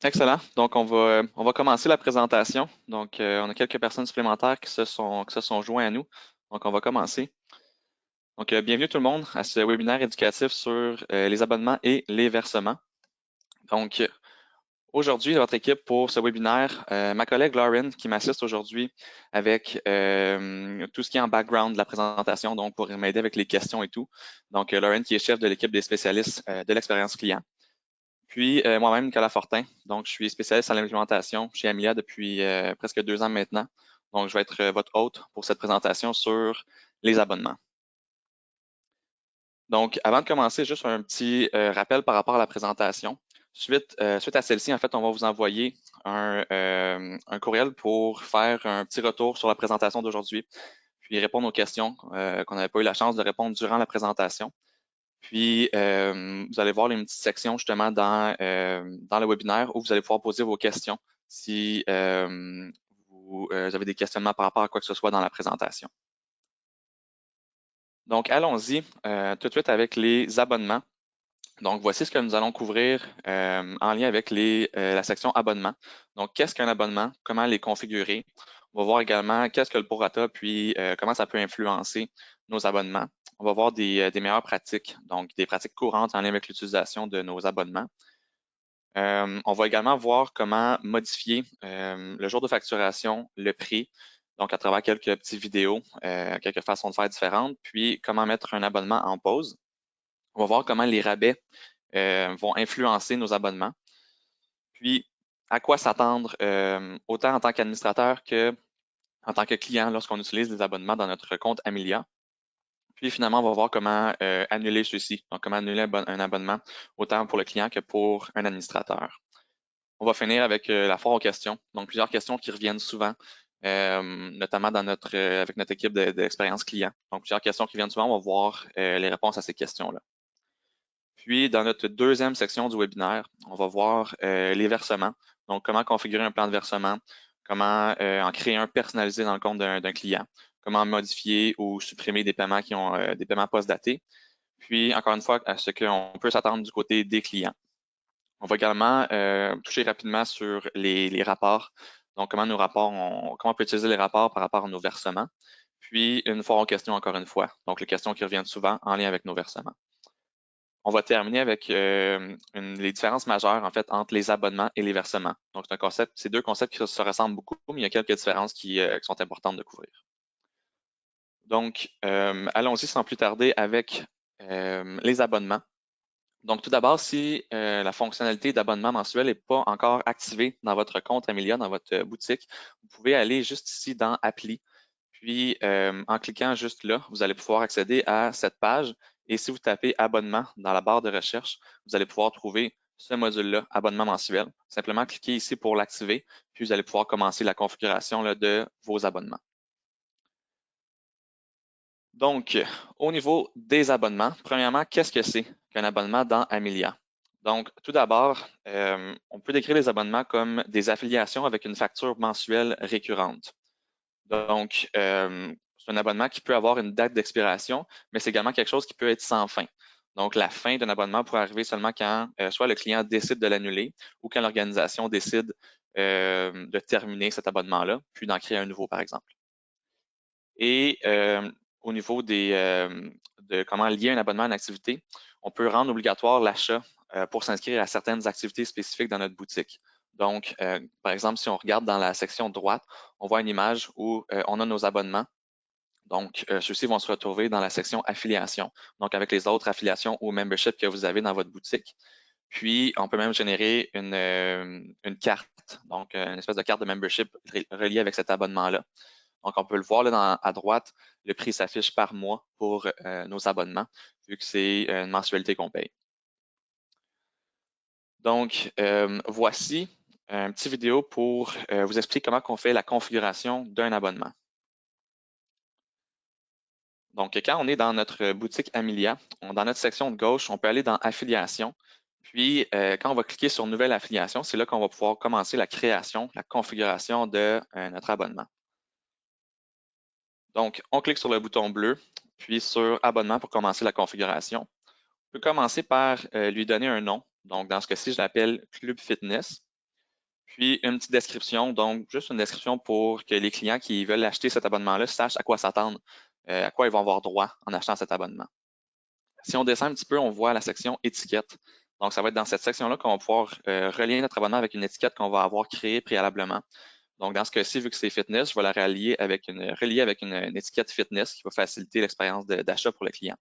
Excellent. Donc, on va commencer la présentation. Donc, on a quelques personnes supplémentaires qui se sont joints à nous. Donc, on va commencer. Donc, bienvenue tout le monde à ce webinaire éducatif sur les abonnements et les versements. Donc, aujourd'hui, votre équipe pour ce webinaire, ma collègue Lauren qui m'assiste aujourd'hui avec tout ce qui est en background de la présentation, donc pour m'aider avec les questions et tout. Donc, Lauren qui est chef de l'équipe des spécialistes de l'expérience client. Puis moi-même, Nicolas Fortin. Donc, je suis spécialiste en implémentation chez Amelia depuis presque 2 ans maintenant. Donc, je vais être votre hôte pour cette présentation sur les abonnements. Donc, avant de commencer, juste un petit rappel par rapport à la présentation. Suite à celle-ci, en fait, on va vous envoyer un courriel pour faire un petit retour sur la présentation d'aujourd'hui, puis répondre aux questions qu'on n'avait pas eu la chance de répondre durant la présentation. Puis, vous allez voir les petites sections justement dans le webinaire où vous allez pouvoir poser vos questions si vous avez des questionnements par rapport à quoi que ce soit dans la présentation. Donc, allons-y tout de suite avec les abonnements. Donc, voici ce que nous allons couvrir en lien avec la section abonnement. Donc, qu'est-ce qu'un abonnement? Comment les configurer? On va voir également qu'est-ce que le prorata, puis comment ça peut influencer nos abonnements. On va voir des meilleures pratiques, donc des pratiques courantes en lien avec l'utilisation de nos abonnements. On va également voir comment modifier le jour de facturation, le prix, donc à travers quelques petites vidéos, quelques façons de faire différentes, puis comment mettre un abonnement en pause. On va voir comment les rabais vont influencer nos abonnements. Puis, à quoi s'attendre autant en tant qu'administrateur que en tant que client lorsqu'on utilise des abonnements dans notre compte Amelia. Puis finalement, on va voir comment annuler ceux-ci, donc comment annuler un abonnement autant pour le client que pour un administrateur. On va finir avec la foire aux questions, donc plusieurs questions qui reviennent souvent, notamment avec notre équipe d'expérience client. Donc plusieurs questions qui viennent souvent, on va voir les réponses à ces questions-là. Puis, dans notre deuxième section du webinaire, on va voir les versements. Donc, comment configurer un plan de versement, comment en créer un personnalisé dans le compte d'un client, comment modifier ou supprimer des paiements qui ont des paiements post-datés. Puis, encore une fois, à ce qu'on peut s'attendre du côté des clients. On va également toucher rapidement sur les rapports. Donc, comment comment on peut utiliser les rapports par rapport à nos versements. Puis, une fois en question, encore une fois. Donc, les questions qui reviennent souvent en lien avec nos versements. On va terminer avec les différences majeures en fait entre les abonnements et les versements. Donc, c'est deux concepts qui se ressemblent beaucoup, mais il y a quelques différences qui sont importantes de couvrir. Donc, allons-y sans plus tarder avec les abonnements. Donc, tout d'abord, si la fonctionnalité d'abonnement mensuel n'est pas encore activée dans votre compte Amelia, dans votre boutique, vous pouvez aller juste ici dans Appli. Puis, en cliquant juste là, vous allez pouvoir accéder à cette page. Et si vous tapez abonnement dans la barre de recherche, vous allez pouvoir trouver ce module-là, abonnement mensuel. Simplement cliquez ici pour l'activer, puis vous allez pouvoir commencer la configuration là, de vos abonnements. Donc, au niveau des abonnements, premièrement, qu'est-ce que c'est qu'un abonnement dans Amelia? Donc, tout d'abord, on peut décrire les abonnements comme des affiliations avec une facture mensuelle récurrente. Donc, c'est un abonnement qui peut avoir une date d'expiration, mais c'est également quelque chose qui peut être sans fin. Donc, la fin d'un abonnement pourrait arriver seulement quand soit le client décide de l'annuler ou quand l'organisation décide de terminer cet abonnement-là, puis d'en créer un nouveau, par exemple. Et au niveau de comment lier un abonnement à une activité, on peut rendre obligatoire l'achat pour s'inscrire à certaines activités spécifiques dans notre boutique. Donc, par exemple, si on regarde dans la section droite, on voit une image où on a nos abonnements. Donc, ceux-ci vont se retrouver dans la section affiliation, donc avec les autres affiliations ou membership que vous avez dans votre boutique. Puis, on peut même générer une carte, donc une espèce de carte de membership reliée avec cet abonnement-là. Donc, on peut le voir là à droite, le prix s'affiche par mois pour nos abonnements, vu que c'est une mensualité qu'on paye. Donc, voici une petite vidéo pour vous expliquer comment on fait la configuration d'un abonnement. Donc, quand on est dans notre boutique Amelia, dans notre section de gauche, on peut aller dans Affiliation. Puis, quand on va cliquer sur Nouvelle affiliation, c'est là qu'on va pouvoir commencer la création, la configuration de notre abonnement. Donc, on clique sur le bouton bleu, puis sur Abonnement pour commencer la configuration. On peut commencer par lui donner un nom. Donc, dans ce cas-ci, je l'appelle Club Fitness. Puis une petite description, donc juste une description pour que les clients qui veulent acheter cet abonnement-là sachent à quoi s'attendre, à quoi ils vont avoir droit en achetant cet abonnement. Si on descend un petit peu, on voit la section étiquette. Donc, ça va être dans cette section-là qu'on va pouvoir relier notre abonnement avec une étiquette qu'on va avoir créée préalablement. Donc, dans ce cas-ci, vu que c'est fitness, je vais la relier avec une étiquette fitness qui va faciliter l'expérience d'achat pour le client.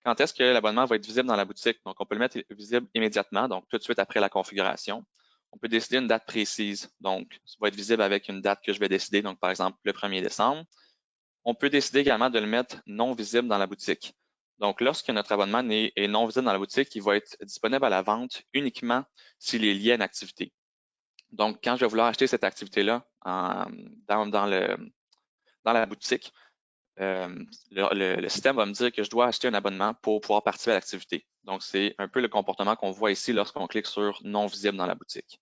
Quand est-ce que l'abonnement va être visible dans la boutique? Donc, on peut le mettre visible immédiatement, donc tout de suite après la configuration. On peut décider une date précise, donc ça va être visible avec une date que je vais décider, donc par exemple le 1er décembre. On peut décider également de le mettre non visible dans la boutique. Donc, lorsque notre abonnement est non visible dans la boutique, il va être disponible à la vente uniquement s'il est lié à une activité. Donc, quand je vais vouloir acheter cette activité-là dans la boutique, le système va me dire que je dois acheter un abonnement pour pouvoir participer à l'activité. Donc, c'est un peu le comportement qu'on voit ici lorsqu'on clique sur non visible dans la boutique.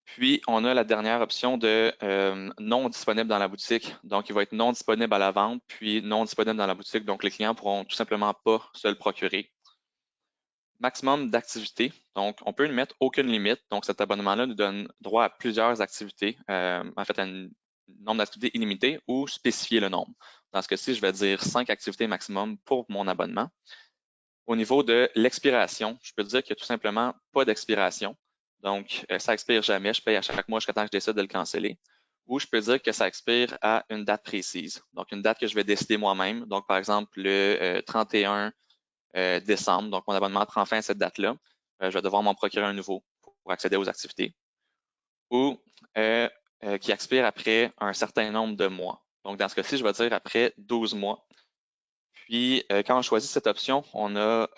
Puis, on a la dernière option de non disponible dans la boutique. Donc, il va être non disponible à la vente, puis non disponible dans la boutique. Donc, les clients pourront tout simplement pas se le procurer. Maximum d'activités. Donc, on peut ne mettre aucune limite. Donc, cet abonnement-là nous donne droit à plusieurs activités, en fait, à un nombre d'activités illimité ou spécifier le nombre. Dans ce cas-ci, je vais dire 5 activités maximum pour mon abonnement. Au niveau de l'expiration, je peux dire qu'il n'y a tout simplement pas d'expiration. Donc, ça expire jamais. Je paye à chaque mois jusqu'à temps que je décide de le canceller. Ou je peux dire que ça expire à une date précise. Donc, une date que je vais décider moi-même. Donc, par exemple, le 31 décembre. Donc, mon abonnement prend fin à cette date-là. Je vais devoir m'en procurer un nouveau pour accéder aux activités. Ou qui expire après un certain nombre de mois. Donc, dans ce cas-ci, je vais dire après 12 mois. Puis, quand on choisit cette option, on a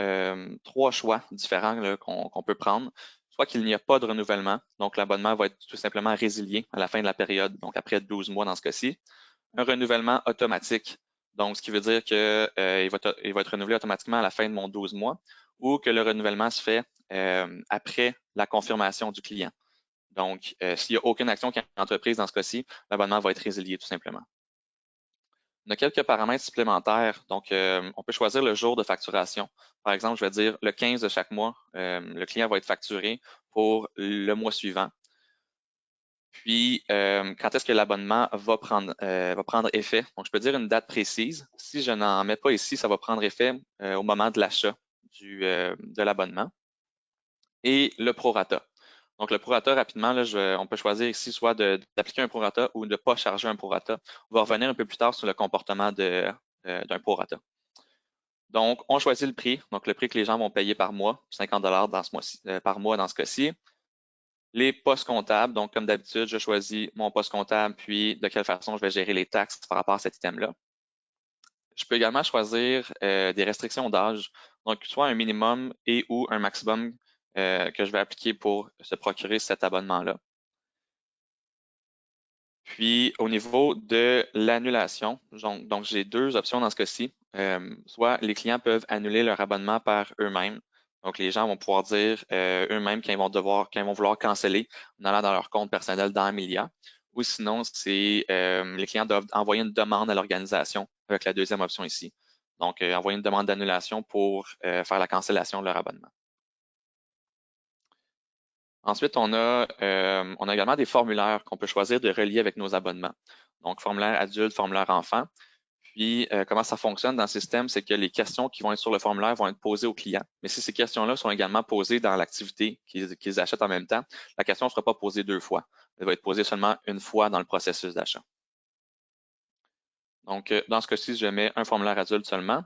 3 choix différents qu'on peut prendre. Soit qu'il n'y a pas de renouvellement, donc l'abonnement va être tout simplement résilié à la fin de la période, donc après 12 mois dans ce cas-ci. Un renouvellement automatique, donc ce qui veut dire qu'il va être renouvelé automatiquement à la fin de mon 12 mois, ou que le renouvellement se fait après la confirmation du client. Donc, s'il n'y a aucune action qui est entreprise dans ce cas-ci, l'abonnement va être résilié tout simplement. On a quelques paramètres supplémentaires. Donc, on peut choisir le jour de facturation. Par exemple, je vais dire le 15 de chaque mois, le client va être facturé pour le mois suivant. Puis, quand est-ce que l'abonnement va prendre effet? Donc, je peux dire une date précise. Si je n'en mets pas ici, ça va prendre effet au moment de l'achat de l'abonnement. Et le prorata. Donc, le prorata, rapidement, là, on peut choisir ici soit d'appliquer un prorata ou de ne pas charger un prorata. On va revenir un peu plus tard sur le comportement d'un prorata. Donc, on choisit le prix, donc le prix que les gens vont payer par mois, 50 par mois dans ce cas-ci. Les postes comptables, donc comme d'habitude, je choisis mon poste comptable, puis de quelle façon je vais gérer les taxes par rapport à cet item-là. Je peux également choisir des restrictions d'âge, donc soit un minimum et ou un maximum que je vais appliquer pour se procurer cet abonnement-là. Puis, au niveau de l'annulation, donc j'ai deux options dans ce cas-ci. Soit les clients peuvent annuler leur abonnement par eux-mêmes. Donc, les gens vont pouvoir dire eux-mêmes quand ils vont vouloir canceller en allant dans leur compte personnel dans Amelia. Ou sinon, c'est les clients doivent envoyer une demande à l'organisation avec la deuxième option ici. Donc, envoyer une demande d'annulation pour faire la cancellation de leur abonnement. Ensuite, on a également des formulaires qu'on peut choisir de relier avec nos abonnements. Donc, formulaire adulte, formulaire enfant. Puis, comment ça fonctionne dans le système, c'est que les questions qui vont être sur le formulaire vont être posées aux clients. Mais si ces questions-là sont également posées dans l'activité qu'ils achètent en même temps, la question ne sera pas posée deux fois. Elle va être posée seulement une fois dans le processus d'achat. Donc, dans ce cas-ci, je mets un formulaire adulte seulement.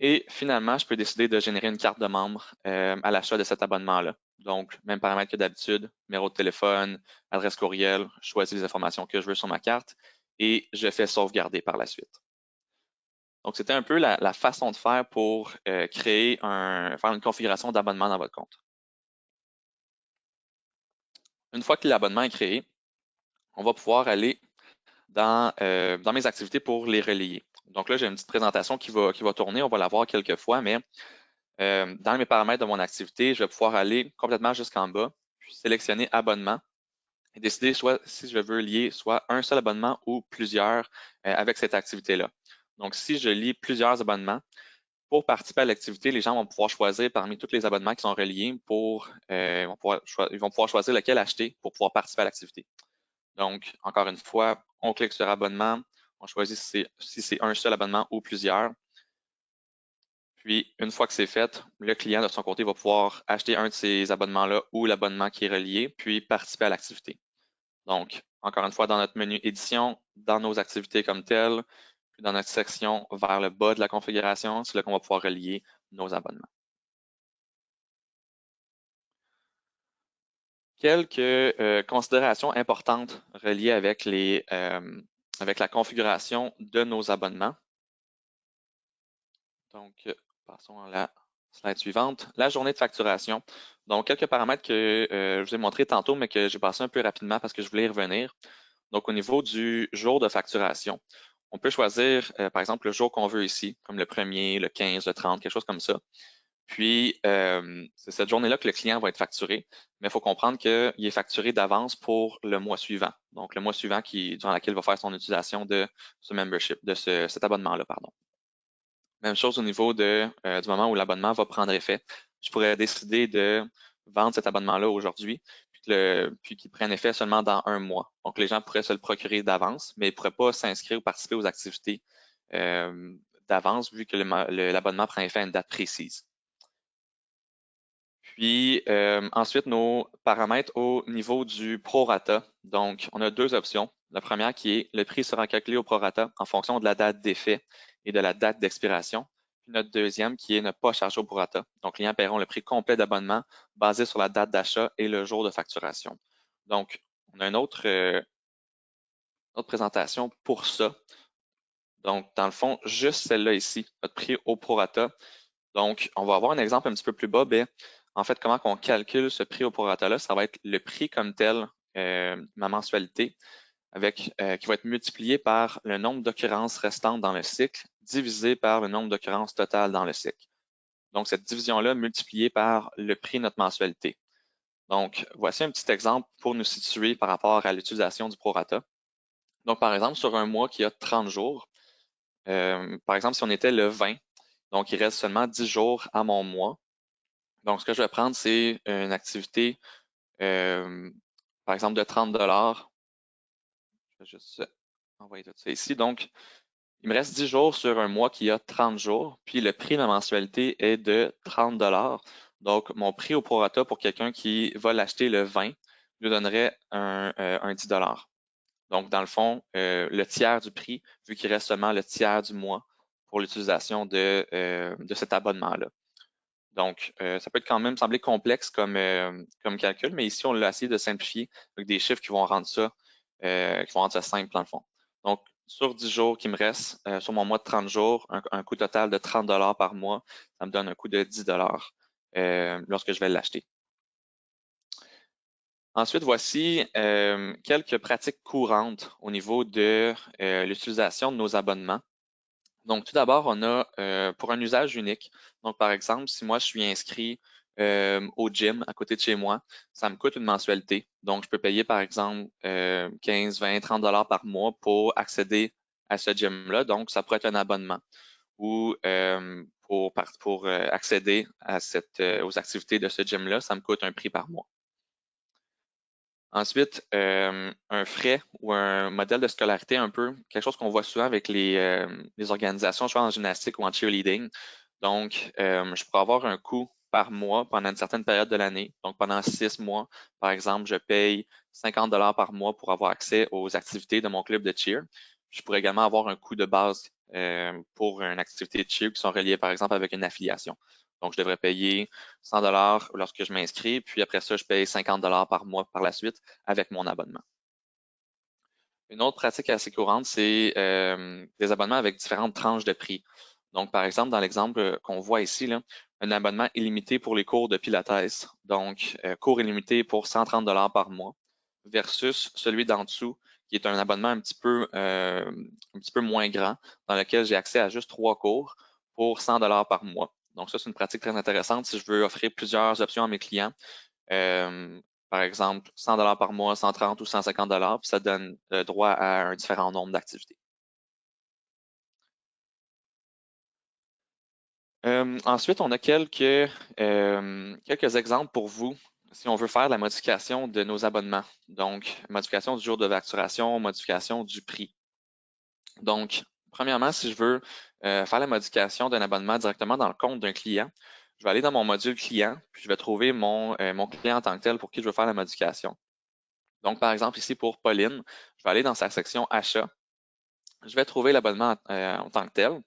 Et finalement, je peux décider de générer une carte de membre à l'achat de cet abonnement-là. Donc, même paramètre que d'habitude, numéro de téléphone, adresse courriel, je choisis les informations que je veux sur ma carte et je fais sauvegarder par la suite. Donc, c'était un peu la façon de faire pour faire une configuration d'abonnement dans votre compte. Une fois que l'abonnement est créé, on va pouvoir aller dans mes activités pour les relayer. Donc là, j'ai une petite présentation qui va tourner, on va la voir quelques fois, mais dans mes paramètres de mon activité, je vais pouvoir aller complètement jusqu'en bas, puis sélectionner abonnement et décider soit si je veux lier soit un seul abonnement ou plusieurs avec cette activité-là. Donc, si je lie plusieurs abonnements, Pour participer à l'activité, les gens vont pouvoir choisir parmi tous les abonnements qui sont reliés ils vont pouvoir choisir lequel acheter pour pouvoir participer à l'activité. Donc, encore une fois, on clique sur abonnement, on choisit si c'est un seul abonnement ou plusieurs. Puis, une fois que c'est fait, le client de son côté va pouvoir acheter un de ces abonnements-là ou l'abonnement qui est relié, puis participer à l'activité. Donc, encore une fois, dans notre menu édition, dans nos activités comme telles, puis dans notre section vers le bas de la configuration, c'est là qu'on va pouvoir relier nos abonnements. Quelques considérations importantes reliées avec la configuration de nos abonnements. Donc, passons à la slide suivante. La journée de facturation. Donc, quelques paramètres que je vous ai montrés tantôt, mais que j'ai passé un peu rapidement parce que je voulais y revenir. Donc, au niveau du jour de facturation, on peut choisir, par exemple, le jour qu'on veut ici, comme le 1er, le 15, le 30, quelque chose comme ça. Puis, c'est cette journée-là que le client va être facturé, mais il faut comprendre qu'il est facturé d'avance pour le mois suivant. Donc, le mois suivant durant lequel il va faire son utilisation de ce membership, de cet abonnement-là, pardon. Même chose au niveau du moment où l'abonnement va prendre effet. Je pourrais décider de vendre cet abonnement-là aujourd'hui, puis qu'il prenne effet seulement dans un mois. Donc, les gens pourraient se le procurer d'avance, mais ils ne pourraient pas s'inscrire ou participer aux activités d'avance vu que l'abonnement prend effet à une date précise. Puis ensuite, nos paramètres au niveau du prorata. Donc, on a deux options. La première qui est le prix sera calculé au prorata en fonction de la date d'effet et de la date d'expiration. Puis notre deuxième qui est ne pas charger au prorata. Donc, les clients paieront le prix complet d'abonnement basé sur la date d'achat et le jour de facturation. Donc, on a une autre présentation pour ça. Donc, dans le fond, juste celle-là ici, notre prix au prorata. Donc, on va avoir un exemple un petit peu plus bas. En fait, comment on calcule ce prix au prorata-là? Ça va être le prix comme tel, ma mensualité, qui va être multiplié par le nombre d'occurrences restantes dans le cycle, divisé par le nombre d'occurrences totales dans le cycle. Donc, cette division-là multipliée par le prix de notre mensualité. Donc, voici un petit exemple pour nous situer par rapport à l'utilisation du prorata. Donc, par exemple, sur un mois qui a 30 jours, par exemple, si on était le 20, donc il reste seulement 10 jours à mon mois. Donc, ce que je vais prendre, c'est une activité, par exemple, de 30 dollars. Je vais juste envoyer tout ça ici. Donc, il me reste 10 jours sur un mois qui a 30 jours, puis le prix de la mensualité est de 30 dollars. Donc, mon prix au prorata pour quelqu'un qui va l'acheter le 20 lui donnerait un 10 dollars. Donc, dans le fond, le tiers du prix, vu qu'il reste seulement le tiers du mois pour l'utilisation de cet abonnement-là. Donc, ça peut être quand même sembler complexe comme calcul, mais ici, on l'a essayé de simplifier avec des chiffres qui vont rendre ça simple dans le fond. Donc, sur 10 jours qui me restent, sur mon mois de 30 jours, un coût total de 30 dollars par mois, ça me donne un coût de 10 dollars lorsque je vais l'acheter. Ensuite, voici quelques pratiques courantes au niveau de l'utilisation de nos abonnements. Donc, tout d'abord, on a pour un usage unique. Donc, par exemple, si moi, je suis inscrit au gym à côté de chez moi, ça me coûte une mensualité. Donc, je peux payer, par exemple, 15, 20, 30 dollars par mois pour accéder à ce gym-là. Donc, ça pourrait être un abonnement. Ou pour accéder aux activités de ce gym-là, ça me coûte un prix par mois. Ensuite, un frais ou un modèle de scolarité un peu, quelque chose qu'on voit souvent avec les organisations, soit en gymnastique ou en cheerleading. Donc, je pourrais avoir un coût par mois pendant une certaine période de l'année. Donc, pendant 6 mois, par exemple, je paye 50 dollars par mois pour avoir accès aux activités de mon club de cheer. Je pourrais également avoir un coût de base pour une activité de cheer qui sont reliées, par exemple, avec une affiliation. Donc, je devrais payer 100 dollars lorsque je m'inscris, puis après ça, je paye 50 dollars par mois par la suite avec mon abonnement. Une autre pratique assez courante, c'est des abonnements avec différentes tranches de prix. Donc, par exemple, dans l'exemple qu'on voit ici, là, un abonnement illimité pour les cours de Pilates, donc cours illimité pour 130 dollars par mois, versus celui d'en dessous, qui est un abonnement un petit peu moins grand, dans lequel j'ai accès à juste 3 cours pour 100 dollars par mois. Donc, ça, c'est une pratique très intéressante si je veux offrir plusieurs options à mes clients. Par exemple, 100 dollars par mois, 130 ou 150 dollars, puis ça donne droit à un différent nombre d'activités. Ensuite, on a quelques exemples pour vous si on veut faire la modification de nos abonnements. Donc, modification du jour de facturation, modification du prix. Donc, premièrement, si je veux faire la modification d'un abonnement directement dans le compte d'un client, je vais aller dans mon module client, puis je vais trouver mon client en tant que tel pour qui je veux faire la modification. Donc, par exemple, ici pour Pauline, je vais aller dans sa section achat. Je vais trouver l'abonnement en tant que tel.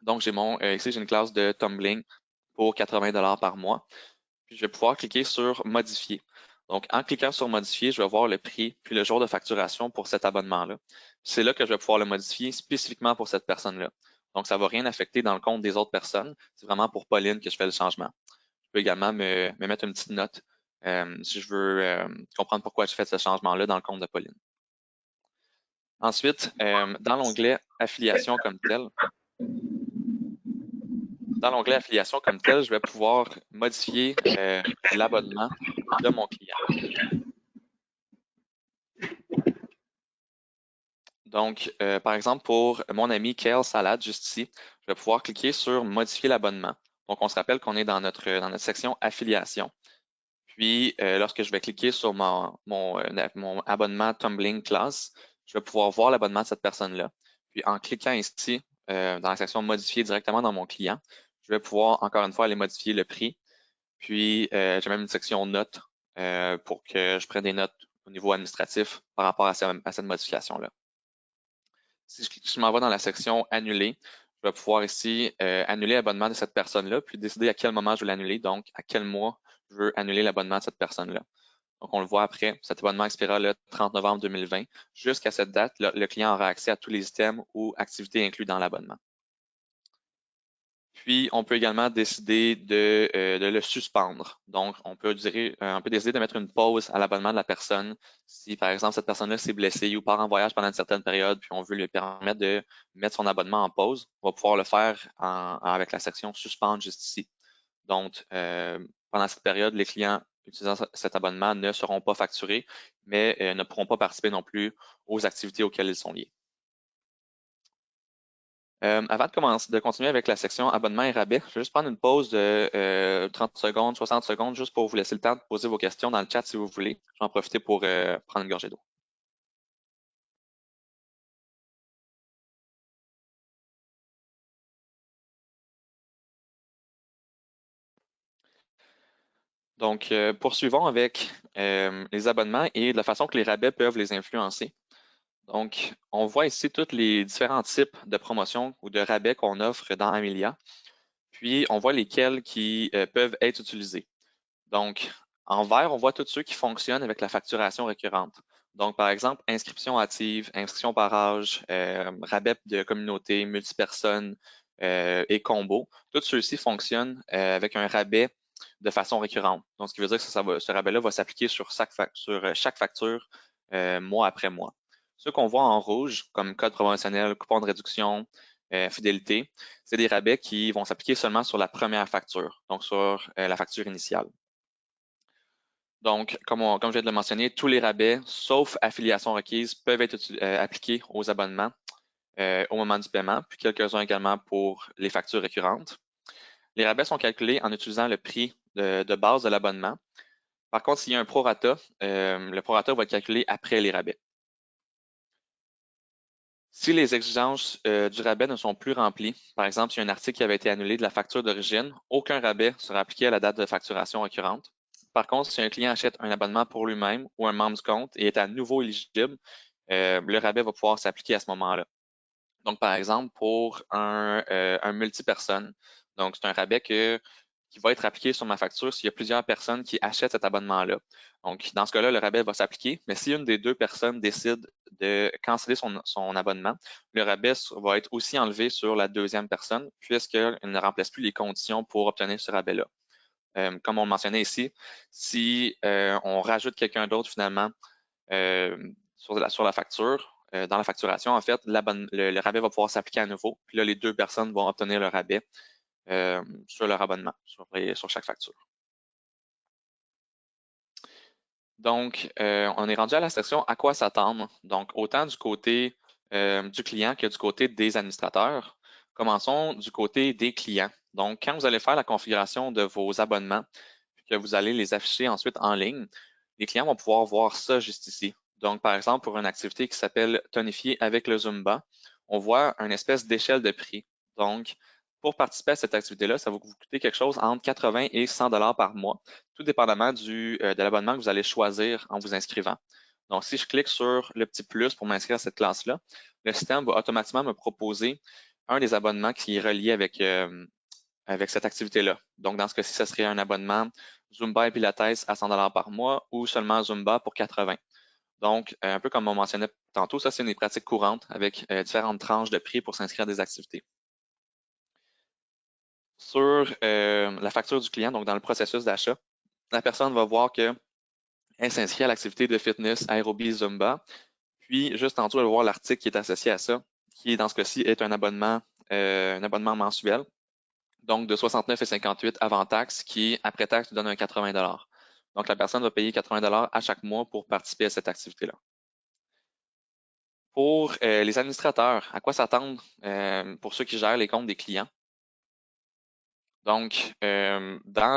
Donc, ici, j'ai une classe de tumbling pour 80 $ par mois. Puis, je vais pouvoir cliquer sur modifier. Donc, en cliquant sur modifier, je vais voir le prix puis le jour de facturation pour cet abonnement-là. C'est là que je vais pouvoir le modifier spécifiquement pour cette personne-là. Donc, ça ne va rien affecter dans le compte des autres personnes. C'est vraiment pour Pauline que je fais le changement. Je peux également me mettre une petite note si je veux comprendre pourquoi je fais ce changement-là dans le compte de Pauline. Ensuite, dans l'onglet affiliation comme tel, je vais pouvoir modifier l'abonnement de mon client. Donc, par exemple, pour mon ami Kale Salad, juste ici, je vais pouvoir cliquer sur modifier l'abonnement. Donc, on se rappelle qu'on est dans notre section affiliation. Puis, lorsque je vais cliquer sur mon abonnement Tumbling Class, je vais pouvoir voir l'abonnement de cette personne-là. Puis, en cliquant ici, dans la section modifier directement dans mon client, je vais pouvoir encore une fois aller modifier le prix. Puis, j'ai même une section notes pour que je prenne des notes au niveau administratif par rapport à cette modification-là. Si je m'en vais dans la section annuler, je vais pouvoir ici annuler l'abonnement de cette personne-là, puis décider à quel moment je veux l'annuler, donc à quel mois je veux annuler l'abonnement de cette personne-là. Donc, on le voit après, cet abonnement expirera le 30 novembre 2020. Jusqu'à cette date, le client aura accès à tous les items ou activités inclus dans l'abonnement. Puis, on peut également décider de le suspendre. Donc, on peut décider de mettre une pause à l'abonnement de la personne. Si, par exemple, cette personne-là s'est blessée ou part en voyage pendant une certaine période, puis on veut lui permettre de mettre son abonnement en pause, on va pouvoir le faire avec la section suspendre juste ici. Donc, pendant cette période, les clients utilisant cet abonnement ne seront pas facturés, mais ne pourront pas participer non plus aux activités auxquelles ils sont liés. Avant de continuer avec la section abonnement et rabais, je vais juste prendre une pause de 30 secondes, 60 secondes, juste pour vous laisser le temps de poser vos questions dans le chat si vous voulez. Je vais en profiter pour prendre une gorgée d'eau. Donc, poursuivons avec les abonnements et la façon que les rabais peuvent les influencer. Donc, on voit ici tous les différents types de promotions ou de rabais qu'on offre dans Amelia. Puis, on voit lesquels qui peuvent être utilisés. Donc, en vert, on voit tous ceux qui fonctionnent avec la facturation récurrente. Donc, par exemple, inscription active, inscription par âge, rabais de communauté, multipersonnes et combo. Tous ceux-ci fonctionnent avec un rabais de façon récurrente. Donc, ce qui veut dire que ce rabais-là va s'appliquer sur chaque facture mois après mois. Ceux qu'on voit en rouge, comme code promotionnel, coupon de réduction, fidélité, c'est des rabais qui vont s'appliquer seulement sur la première facture, donc sur la facture initiale. Donc, comme je viens de le mentionner, tous les rabais, sauf affiliation requise, peuvent être appliqués aux abonnements au moment du paiement, puis quelques-uns également pour les factures récurrentes. Les rabais sont calculés en utilisant le prix de base de l'abonnement. Par contre, s'il y a un prorata, le prorata va être calculé après les rabais. Si les exigences du rabais ne sont plus remplies, par exemple, s'il y a un article qui avait été annulé de la facture d'origine, aucun rabais sera appliqué à la date de facturation récurrente. Par contre, si un client achète un abonnement pour lui-même ou un membre du compte et est à nouveau éligible, le rabais va pouvoir s'appliquer à ce moment-là. Donc, par exemple, pour un multipersonne, donc c'est un rabais qui va être appliqué sur ma facture s'il y a plusieurs personnes qui achètent cet abonnement-là. Donc, dans ce cas-là, le rabais va s'appliquer, mais si une des deux personnes décide de canceller son abonnement, le rabais va être aussi enlevé sur la deuxième personne puisqu'elle ne remplace plus les conditions pour obtenir ce rabais-là. Comme on le mentionnait ici, si on rajoute quelqu'un d'autre finalement sur la facture, dans la facturation, en fait, le rabais va pouvoir s'appliquer à nouveau. Puis là, les deux personnes vont obtenir le rabais sur leur abonnement, sur chaque facture. Donc, on est rendu à la section à quoi s'attendre. Donc, autant du côté du client que du côté des administrateurs. Commençons du côté des clients. Donc, quand vous allez faire la configuration de vos abonnements, puis que vous allez les afficher ensuite en ligne, les clients vont pouvoir voir ça juste ici. Donc, par exemple, pour une activité qui s'appelle Tonifier avec le Zumba, on voit une espèce d'échelle de prix. Donc, pour participer à cette activité-là, ça va vous coûter quelque chose entre 80 et 100 dollars par mois, tout dépendamment de l'abonnement que vous allez choisir en vous inscrivant. Donc, si je clique sur le petit plus pour m'inscrire à cette classe-là, le système va automatiquement me proposer un des abonnements qui est relié avec cette activité-là. Donc, dans ce cas-ci, ce serait un abonnement Zumba et Pilates à 100 dollars par mois ou seulement Zumba pour 80. Donc, un peu comme on mentionnait tantôt, ça, c'est une des pratiques courantes avec différentes tranches de prix pour s'inscrire à des activités. Sur la facture du client, donc dans le processus d'achat, la personne va voir qu'elle s'inscrit à l'activité de fitness aérobie Zumba. Puis, juste en dessous, elle va voir l'article qui est associé à ça, qui, dans ce cas-ci, est un abonnement mensuel, donc de 69,58 avant taxe, qui, après taxe, donne un 80 dollars. Donc, la personne va payer 80 dollars à chaque mois pour participer à cette activité-là. Pour les administrateurs, à quoi s'attendre pour ceux qui gèrent les comptes des clients? Donc, dans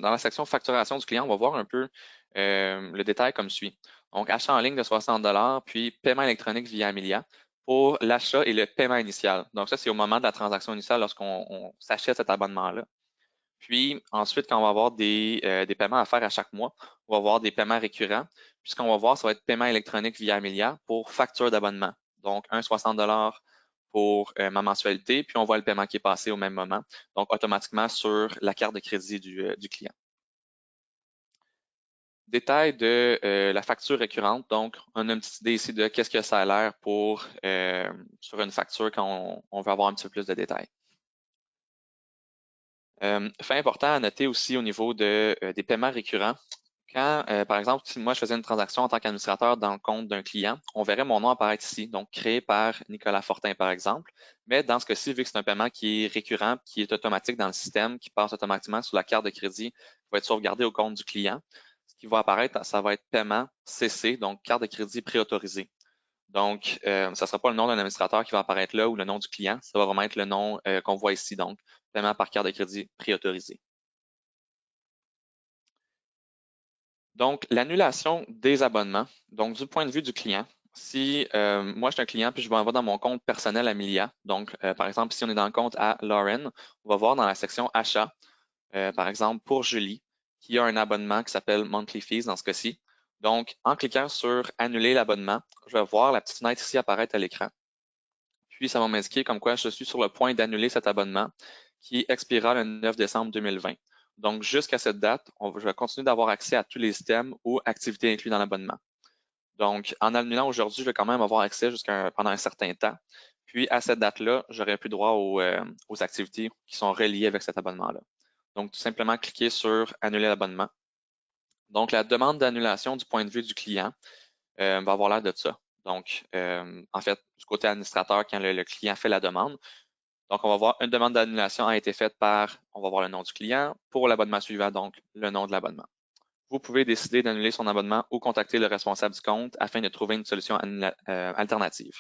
la section facturation du client, on va voir un peu le détail comme suit. Donc, achat en ligne de 60 dollars, puis paiement électronique via Amelia pour l'achat et le paiement initial. Donc, ça, c'est au moment de la transaction initiale lorsqu'on s'achète cet abonnement-là. Puis, ensuite, quand on va avoir des paiements à faire à chaque mois, on va avoir des paiements récurrents. Puis, ce qu'on va voir, ça va être paiement électronique via Amelia pour facture d'abonnement. Donc, un 60 dollars pour ma mensualité, puis on voit le paiement qui est passé au même moment, donc automatiquement sur la carte de crédit du client. Détail de la facture récurrente. Donc, on a une petite idée ici de qu'est-ce que ça a l'air pour sur une facture quand on veut avoir un petit peu plus de détails. Fait important à noter aussi au niveau des paiements récurrents. Quand, par exemple, si moi je faisais une transaction en tant qu'administrateur dans le compte d'un client, on verrait mon nom apparaître ici, donc créé par Nicolas Fortin, par exemple. Mais dans ce cas-ci, vu que c'est un paiement qui est récurrent, qui est automatique dans le système, qui passe automatiquement sur la carte de crédit, qui va être sauvegardé au compte du client, ce qui va apparaître, ça va être paiement CC, donc carte de crédit préautorisée. Donc, ça ne sera pas le nom d'un administrateur qui va apparaître là ou le nom du client, ça va vraiment être le nom qu'on voit ici, donc paiement par carte de crédit préautorisé. Donc, l'annulation des abonnements. Donc, du point de vue du client, si moi je suis un client puis je vais en dans mon compte personnel Amelia, donc par exemple, si on est dans le compte à Lauren, on va voir dans la section achat, par exemple pour Julie, qui a un abonnement qui s'appelle Monthly Fees dans ce cas-ci. Donc, en cliquant sur annuler l'abonnement, je vais voir la petite fenêtre ici apparaître à l'écran. Puis, ça va m'indiquer comme quoi je suis sur le point d'annuler cet abonnement qui expirera le 9 décembre 2020. Donc, jusqu'à cette date, je vais continuer d'avoir accès à tous les systèmes ou activités inclus dans l'abonnement. Donc, en annulant aujourd'hui, je vais quand même avoir accès pendant un certain temps. Puis, à cette date-là, j'aurai plus droit aux activités qui sont reliées avec cet abonnement-là. Donc, tout simplement cliquer sur annuler l'abonnement. Donc, la demande d'annulation du point de vue du client va avoir l'air de ça. Donc, en fait, du côté administrateur, quand le client fait la demande, donc on va voir une demande d'annulation a été faite par, on va voir le nom du client, pour l'abonnement suivant, donc le nom de l'abonnement. Vous pouvez décider d'annuler son abonnement ou contacter le responsable du compte afin de trouver une solution alternative.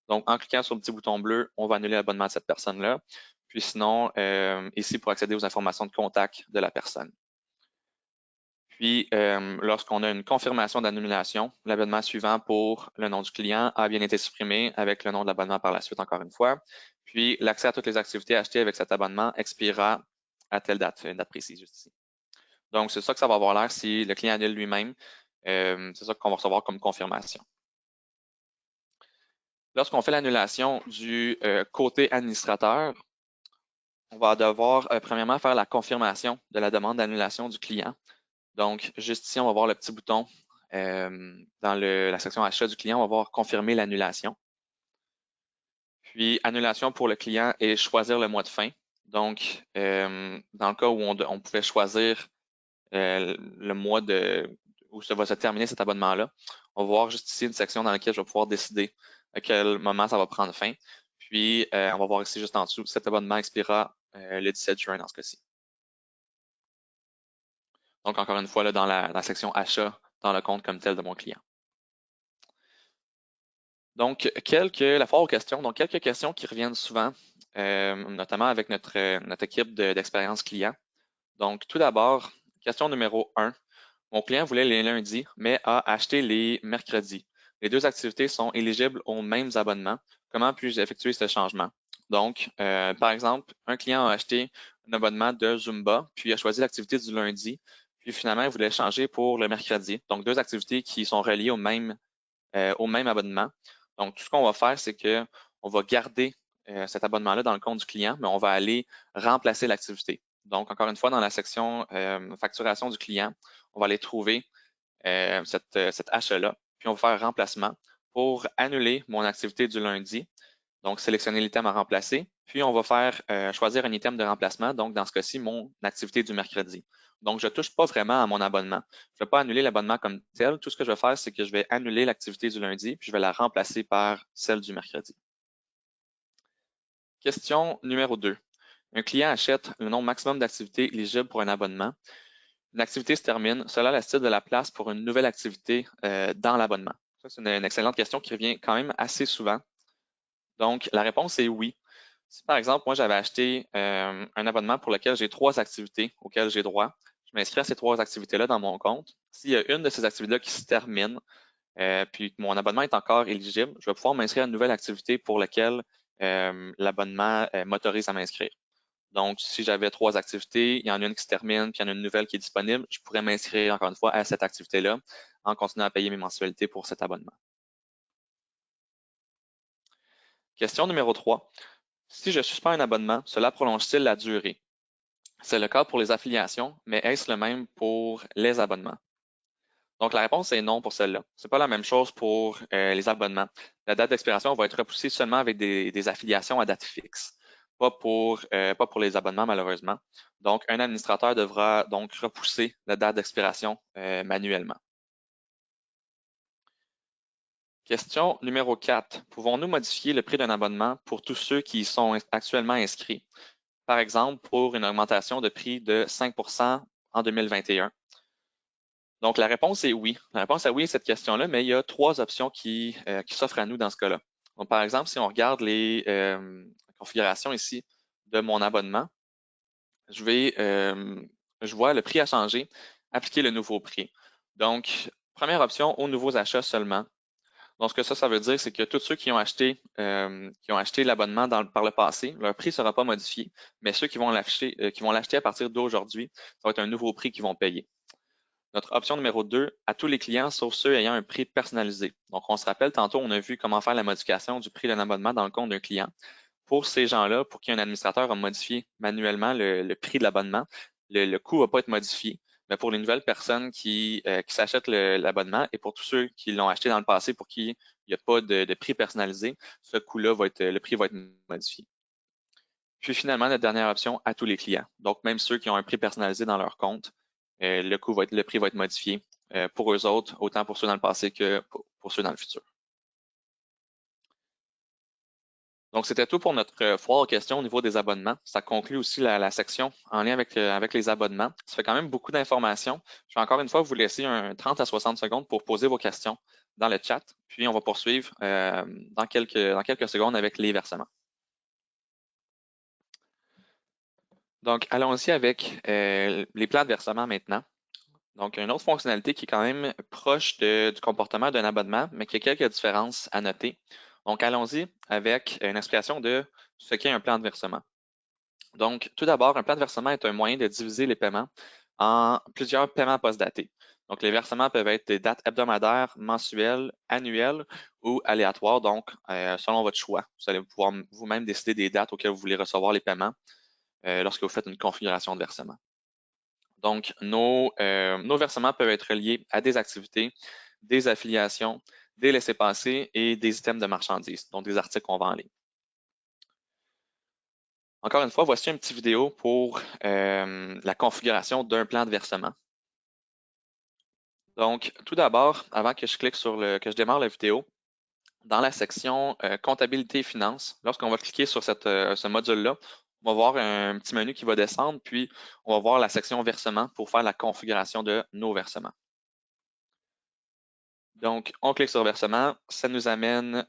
Donc, en cliquant sur le petit bouton bleu, on va annuler l'abonnement de cette personne-là. Puis sinon, ici, pour accéder aux informations de contact de la personne. Puis, lorsqu'on a une confirmation d'annulation, l'abonnement suivant pour le nom du client a bien été supprimé avec le nom de l'abonnement par la suite, encore une fois. Puis, l'accès à toutes les activités achetées avec cet abonnement expirera à telle date, une date précise juste ici. Donc, c'est ça que ça va avoir l'air si le client annule lui-même. C'est ça qu'on va recevoir comme confirmation. Lorsqu'on fait l'annulation du côté administrateur, on va devoir premièrement faire la confirmation de la demande d'annulation du client. Donc, juste ici, on va voir le petit bouton dans la section achat du client, on va voir confirmer l'annulation. Puis, annulation pour le client et choisir le mois de fin. Donc, dans le cas où on pouvait choisir le mois où ça va se terminer cet abonnement-là, on va voir juste ici une section dans laquelle je vais pouvoir décider à quel moment ça va prendre fin. Puis, on va voir ici juste en dessous, cet abonnement expirera le 17 juin dans ce cas-ci. Donc, encore une fois, là, dans la section achat, dans le compte comme tel de mon client. Donc, la foire aux questions, donc quelques questions qui reviennent souvent, notamment avec notre équipe d'expérience client. Donc, tout d'abord, question numéro 1. Mon client voulait les lundis, mais a acheté les mercredis. Les deux activités sont éligibles aux mêmes abonnements. Comment puis-je effectuer ce changement? Donc, par exemple, un client a acheté un abonnement de Zumba, puis a choisi l'activité du lundi, puis finalement, il voulait changer pour le mercredi. Donc, deux activités qui sont reliées au même abonnement. Donc, tout ce qu'on va faire, c'est qu'on va garder cet abonnement-là dans le compte du client, mais on va aller remplacer l'activité. Donc, encore une fois, dans la section facturation du client, on va aller trouver cet achat-là, puis on va faire remplacement pour annuler mon activité du lundi. Donc, sélectionner l'item à remplacer, puis on va faire choisir un item de remplacement, donc dans ce cas-ci, mon activité du mercredi. Donc, je ne touche pas vraiment à mon abonnement. Je ne vais pas annuler l'abonnement comme tel. Tout ce que je vais faire, c'est que je vais annuler l'activité du lundi, puis je vais la remplacer par celle du mercredi. Question numéro 2. Un client achète le nombre maximum d'activités éligibles pour un abonnement. Une activité se termine. Cela laisse-t-il de la place pour une nouvelle activité dans l'abonnement? Ça, c'est une excellente question qui revient quand même assez souvent. Donc, la réponse est oui. Si par exemple, moi, j'avais acheté un abonnement pour lequel j'ai 3 activités auxquelles j'ai droit, je m'inscris à ces 3 activités-là dans mon compte. S'il y a une de ces activités-là qui se termine, puis que mon abonnement est encore éligible, je vais pouvoir m'inscrire à une nouvelle activité pour laquelle l'abonnement m'autorise à m'inscrire. Donc, si j'avais 3 activités, il y en a une qui se termine, puis il y en a une nouvelle qui est disponible, je pourrais m'inscrire encore une fois à cette activité-là en continuant à payer mes mensualités pour cet abonnement. Question numéro 3. Si je suspends un abonnement, cela prolonge-t-il la durée? C'est le cas pour les affiliations, mais est-ce le même pour les abonnements? Donc, la réponse est non pour celle-là. Ce n'est pas la même chose pour les abonnements. La date d'expiration va être repoussée seulement avec des affiliations à date fixe, pas pour les abonnements, malheureusement. Donc, un administrateur devra donc repousser la date d'expiration manuellement. Question numéro 4. Pouvons-nous modifier le prix d'un abonnement pour tous ceux qui y sont actuellement inscrits? Par exemple, pour une augmentation de prix de 5 en 2021. Donc, la réponse est oui. La réponse est oui à cette question-là, mais il y a 3 options qui s'offrent à nous dans ce cas-là. Donc, par exemple, si on regarde les configurations ici de mon abonnement, je vois le prix a changé, appliquer le nouveau prix. Donc, première option, aux nouveaux achats seulement. Donc, ce que ça veut dire, c'est que tous ceux qui ont acheté l'abonnement par le passé, leur prix ne sera pas modifié, mais ceux qui vont l'acheter à partir d'aujourd'hui, ça va être un nouveau prix qu'ils vont payer. Notre option numéro 2, à tous les clients, sauf ceux ayant un prix personnalisé. Donc, on se rappelle, tantôt, on a vu comment faire la modification du prix d'un abonnement dans le compte d'un client. Pour ces gens-là, pour qu'un administrateur a modifié manuellement le prix de l'abonnement, le coût ne va pas être modifié. Mais pour les nouvelles personnes qui s'achètent l'abonnement et pour tous ceux qui l'ont acheté dans le passé pour qui il n'y a pas de prix personnalisé, ce coût-là le prix va être modifié. Puis finalement, notre dernière option, à tous les clients. Donc, même ceux qui ont un prix personnalisé dans leur compte, le prix va être modifié pour eux autres, autant pour ceux dans le passé que pour ceux dans le futur. Donc, c'était tout pour notre foire aux questions au niveau des abonnements. Ça conclut aussi la section en lien avec les abonnements. Ça fait quand même beaucoup d'informations. Je vais encore une fois vous laisser 30 à 60 secondes pour poser vos questions dans le chat. Puis, on va poursuivre dans quelques secondes avec les versements. Donc, allons-y avec les plans de versement maintenant. Donc, une autre fonctionnalité qui est quand même proche du comportement d'un abonnement, mais qui a quelques différences à noter. Donc, allons-y avec une explication de ce qu'est un plan de versement. Donc, tout d'abord, un plan de versement est un moyen de diviser les paiements en plusieurs paiements post-datés. Donc, les versements peuvent être des dates hebdomadaires, mensuelles, annuelles ou aléatoires, donc selon votre choix. Vous allez pouvoir vous-même décider des dates auxquelles vous voulez recevoir les paiements lorsque vous faites une configuration de versement. Donc, nos versements peuvent être liés à des activités, des affiliations, des laissez-passer et des items de marchandises, donc des articles qu'on vend en ligne. Encore une fois, voici une petite vidéo pour la configuration d'un plan de versement. Donc, tout d'abord, avant que je démarre la vidéo, dans la section comptabilité et finances, lorsqu'on va cliquer sur ce module-là, on va voir un petit menu qui va descendre, puis on va voir la section versement pour faire la configuration de nos versements. Donc, on clique sur versement, ça nous amène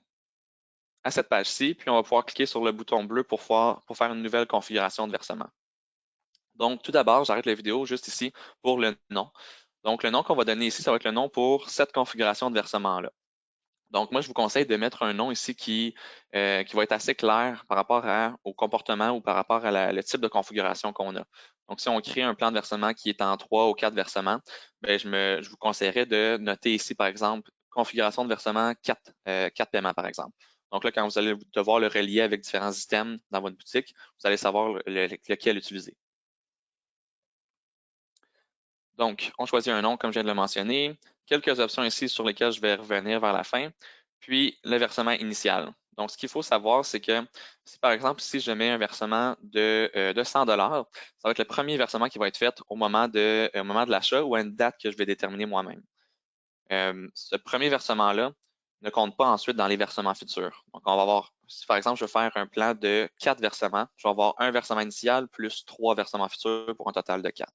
à cette page-ci, puis on va pouvoir cliquer sur le bouton bleu pour faire une nouvelle configuration de versement. Donc, tout d'abord, j'arrête la vidéo juste ici pour le nom. Donc, le nom qu'on va donner ici, ça va être le nom pour cette configuration de versement-là. Donc, moi, je vous conseille de mettre un nom ici qui va être assez clair par rapport au comportement ou par rapport à le type de configuration qu'on a. Donc, si on crée un plan de versement qui est en 3 ou 4 versements, ben, je vous conseillerais de noter ici, par exemple, configuration de versement 4 paiements, par exemple. Donc là, quand vous allez devoir le relier avec différents items dans votre boutique, vous allez savoir lequel utiliser. Donc, on choisit un nom, comme je viens de le mentionner. Quelques options ici sur lesquelles je vais revenir vers la fin. Puis, le versement initial. Donc, ce qu'il faut savoir, c'est que si, par exemple, si je mets un versement de 100 $, ça va être le premier versement qui va être fait au moment de l'achat ou à une date que je vais déterminer moi-même. Ce premier versement-là ne compte pas ensuite dans les versements futurs. Donc, on va avoir, si par exemple, je veux faire un plan de 4 versements, je vais avoir un versement initial plus 3 versements futurs pour un total de 4.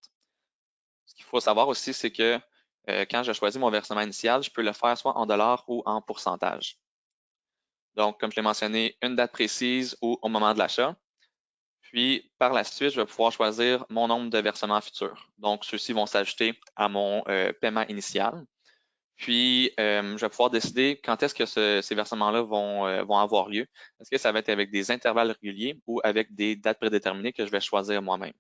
Ce qu'il faut savoir aussi, c'est que quand je choisis mon versement initial, je peux le faire soit en dollars ou en pourcentage. Donc, comme je l'ai mentionné, une date précise ou au moment de l'achat. Puis, par la suite, je vais pouvoir choisir mon nombre de versements futurs. Donc, ceux-ci vont s'ajouter à mon paiement initial. Puis, je vais pouvoir décider quand est-ce que ces versements-là vont avoir lieu. Est-ce que ça va être avec des intervalles réguliers ou avec des dates prédéterminées que je vais choisir moi-même?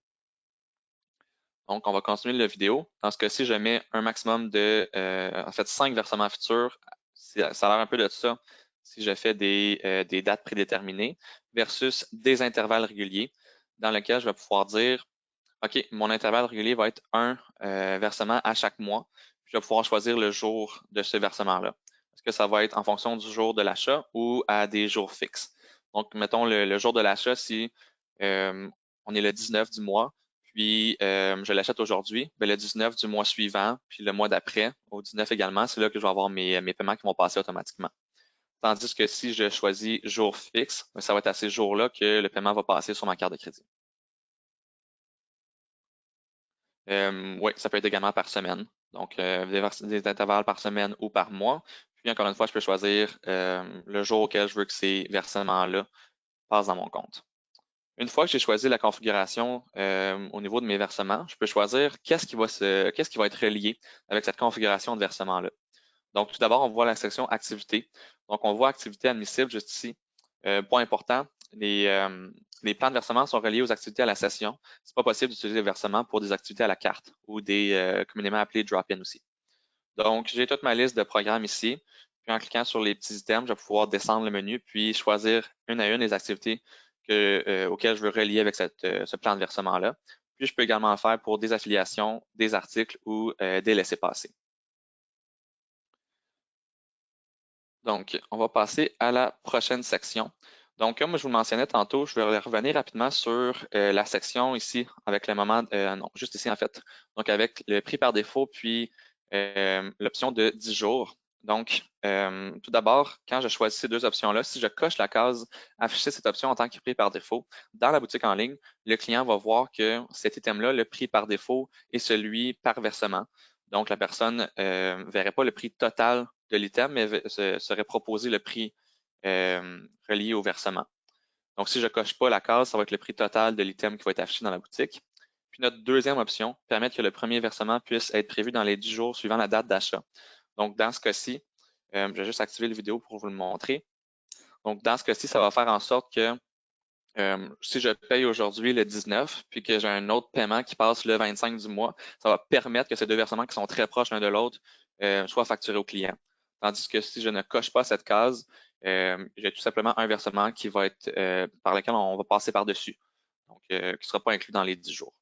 Donc, on va continuer la vidéo. Dans ce cas-ci, je mets un maximum en fait, 5 versements futurs. Ça a l'air un peu de ça si je fais des dates prédéterminées versus des intervalles réguliers dans lesquels je vais pouvoir dire, OK, mon intervalle régulier va être un versement à chaque mois. Puis je vais pouvoir choisir le jour de ce versement-là. Est-ce que ça va être en fonction du jour de l'achat ou à des jours fixes? Donc, mettons le jour de l'achat, si on est le 19 du mois, puis je l'achète aujourd'hui, ben, le 19 du mois suivant, puis le mois d'après, au 19 également, c'est là que je vais avoir mes paiements qui vont passer automatiquement. Tandis que si je choisis jour fixe, ben, ça va être à ces jours-là que le paiement va passer sur ma carte de crédit. Oui, ça peut être également par semaine. Donc, des intervalles par semaine ou par mois. Puis, encore une fois, je peux choisir le jour auquel je veux que ces versements-là passent dans mon compte. Une fois que j'ai choisi la configuration au niveau de mes versements, je peux choisir qu'est-ce qui va être relié avec cette configuration de versement-là. Donc, tout d'abord, on voit la section activité. Donc, on voit activité admissible juste ici. Point important, les plans de versement sont reliés aux activités à la session. Ce n'est pas possible d'utiliser le versement pour des activités à la carte ou des communément appelés drop-in aussi. Donc, j'ai toute ma liste de programmes ici. Puis en cliquant sur les petits items, je vais pouvoir descendre le menu puis choisir une à une les activités auxquelles je veux relier avec ce plan de versement-là. Puis je peux également le faire pour des affiliations, des articles ou des laissez-passer. Donc, on va passer à la prochaine section. Donc, comme je vous le mentionnais tantôt, je vais revenir rapidement sur la section ici avec le moment, non, juste ici en fait, donc avec le prix par défaut, puis l'option de 10 jours. Donc, tout d'abord, quand je choisis ces deux options-là, si je coche la case afficher cette option en tant que prix par défaut, dans la boutique en ligne, le client va voir que cet item-là, le prix par défaut, est celui par versement. Donc, la personne ne verrait pas le prix total de l'item, mais serait proposé le prix relié au versement. Donc, si je ne coche pas la case, ça va être le prix total de l'item qui va être affiché dans la boutique. Puis notre deuxième option, permettre que le premier versement puisse être prévu dans les 10 jours suivant la date d'achat. Donc, dans ce cas-ci, je vais juste activer la vidéo pour vous le montrer. Donc, dans ce cas-ci, ça va faire en sorte que si je paye aujourd'hui le 19, puis que j'ai un autre paiement qui passe le 25 du mois, ça va permettre que ces deux versements qui sont très proches l'un de l'autre soient facturés au client. Tandis que si je ne coche pas cette case, j'ai tout simplement un versement qui va être par lequel on va passer par-dessus, donc qui ne sera pas inclus dans les 10 jours.